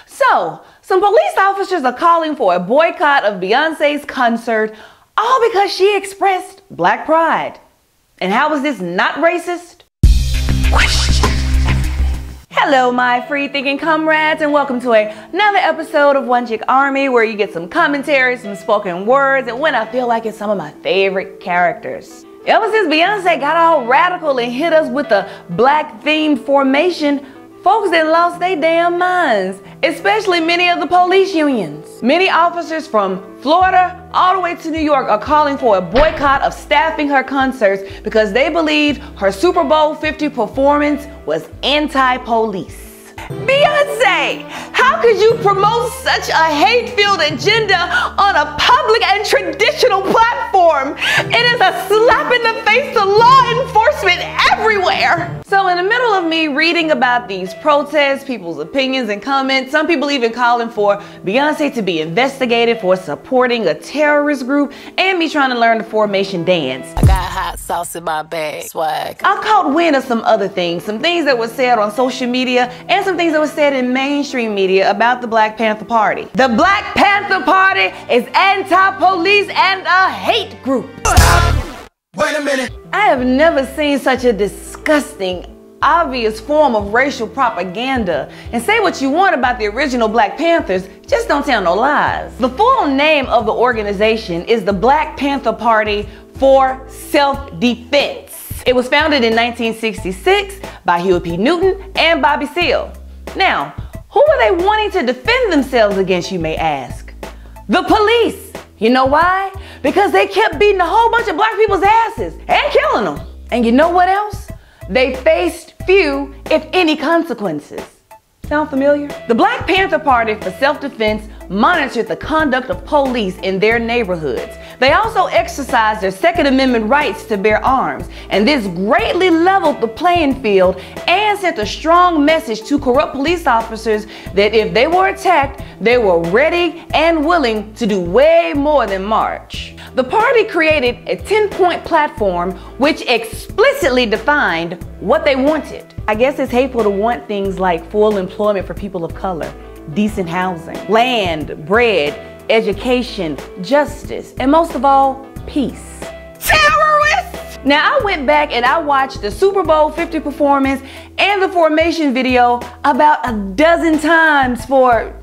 So, some police officers are calling for a boycott of Beyonce's concert, all because she expressed black pride. And how is this not racist? Question everything. Hello, my free-thinking comrades, and welcome to another episode of One Chick Army, where you get some commentary, some spoken words, and when I feel like it's some of my favorite characters. Ever since Beyonce got all radical and hit us with the black-themed formation, folks that lost their damn minds, especially many of the police unions. Many officers from Florida all the way to New York are calling for a boycott of staffing her concerts because they believe her Super Bowl 50 performance was anti-police. Beyonce, how could you promote such a hate-filled agenda on a public and traditional platform? It is a slap in the face to law enforcement everywhere. So in the middle of me reading about these protests, people's opinions and comments, some people even calling for Beyonce to be investigated for supporting a terrorist group, and me trying to learn the formation dance. I got hot sauce in my bag, swag. I caught wind of some other things, some things that were said on social media and some things that were said in mainstream media about the Black Panther Party. The Black Panther Party is anti-police and a hate group. Wait a minute. I have never seen such a disgusting, obvious form of racial propaganda. And say what you want about the original Black Panthers, just don't tell no lies. The full name of the organization is the Black Panther Party for Self-Defense. It was founded in 1966 by Huey P. Newton and Bobby Seale. Now, who are they wanting to defend themselves against, you may ask? The police. You know why? Because they kept beating a whole bunch of black people's asses and killing them. And you know what else? They faced few, if any, consequences. Sound familiar? The Black Panther Party for Self-Defense monitored the conduct of police in their neighborhoods. They also exercised their Second Amendment rights to bear arms, and this greatly leveled the playing field and sent a strong message to corrupt police officers that if they were attacked, they were ready and willing to do way more than march. The party created a 10-point platform which explicitly defined what they wanted. I guess it's hateful to want things like full employment for people of color, decent housing, land, bread, education, justice, and most of all, peace. Terrorists! Now, I went back and I watched the Super Bowl 50 performance and the formation video about a dozen times for,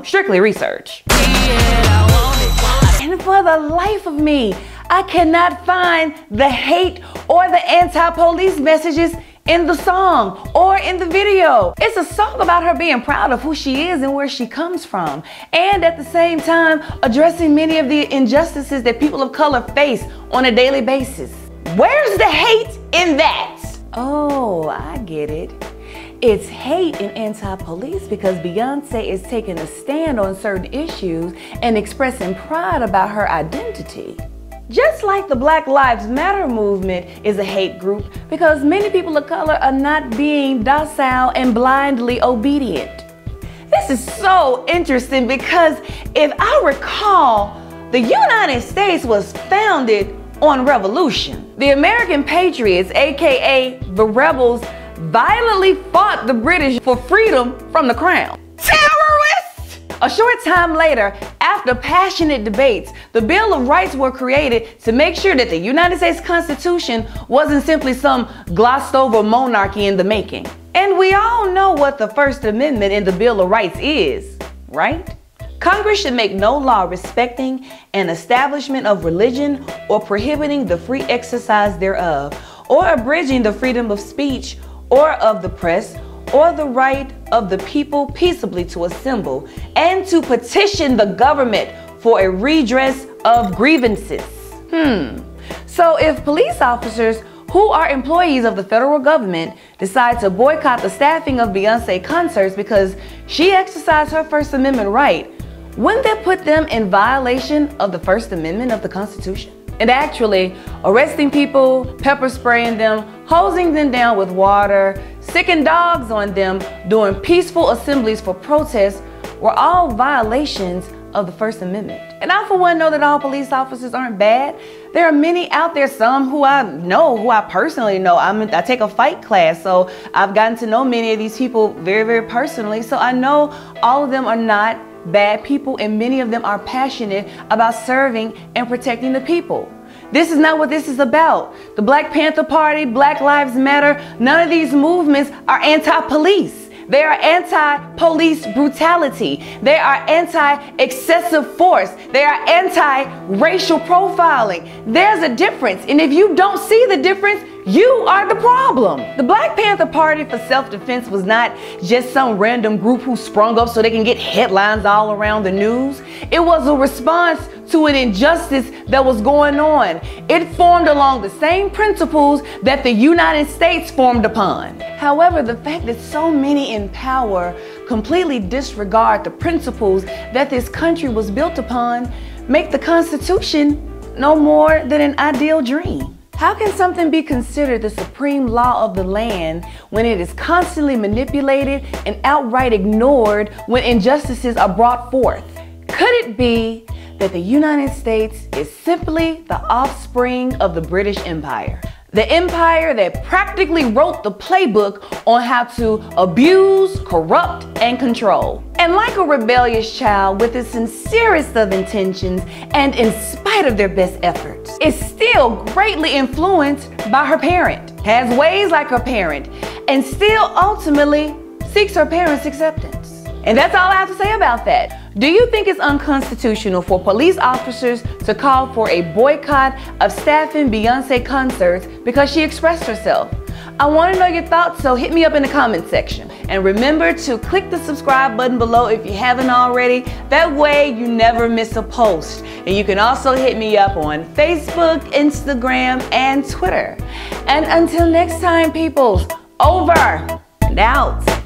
strictly research. And for the life of me, I cannot find the hate or the anti-police messages in the song or in the video. It's a song about her being proud of who she is and where she comes from, and at the same time addressing many of the injustices that people of color face on a daily basis. Where's the hate in that? Oh, I get it. It's hate and anti-police because Beyonce is taking a stand on certain issues and expressing pride about her identity. Just like the Black Lives Matter movement is a hate group because many people of color are not being docile and blindly obedient. This is so interesting because if I recall, the United States was founded on revolution. The American patriots, aka the rebels, violently fought the British for freedom from the crown. Terrorists! A short time later, after passionate debates, the Bill of Rights were created to make sure that the United States Constitution wasn't simply some glossed over monarchy in the making. And we all know what the First Amendment in the Bill of Rights is, right? Congress should make no law respecting an establishment of religion or prohibiting the free exercise thereof, or abridging the freedom of speech or of the press, or the right of the people peaceably to assemble and to petition the government for a redress of grievances. So if police officers who are employees of the federal government decide to boycott the staffing of Beyonce concerts because she exercised her First Amendment right, wouldn't that put them in violation of the First Amendment of the Constitution? And actually, arresting people, pepper spraying them, hosing them down with water, sicking dogs on them during peaceful assemblies for protests were all violations of the First Amendment. And I, for one, know that all police officers aren't bad. There are many out there, some who I know, who I personally know. I take a fight class, so I've gotten to know many of these people very, very personally. So I know all of them are not bad people, and many of them are passionate about serving and protecting the people. This is not what this is about. The Black Panther Party, Black Lives Matter, none of these movements are anti-police. They are anti-police brutality. They are anti-excessive force. They are anti-racial profiling. There's a difference. And if you don't see the difference, you are the problem. The Black Panther Party for Self-Defense was not just some random group who sprung up so they can get headlines all around the news. It was a response to an injustice that was going on. It formed along the same principles that the United States formed upon. However, the fact that so many in power completely disregard the principles that this country was built upon make the Constitution no more than an ideal dream. How can something be considered the supreme law of the land when it is constantly manipulated and outright ignored when injustices are brought forth? Could it be that the United States is simply the offspring of the British Empire? The empire that practically wrote the playbook on how to abuse, corrupt, and control. And like a rebellious child with the sincerest of intentions and in spite of their best efforts, is still greatly influenced by her parent, has ways like her parent, and still ultimately seeks her parents' acceptance. And that's all I have to say about that. Do you think it's unconstitutional for police officers to call for a boycott of staffing Beyoncé concerts because she expressed herself? I want to know your thoughts, so hit me up in the comment section. And remember to click the subscribe button below if you haven't already. That way you never miss a post. And you can also hit me up on Facebook, Instagram, and Twitter. And until next time, peoples, over and out.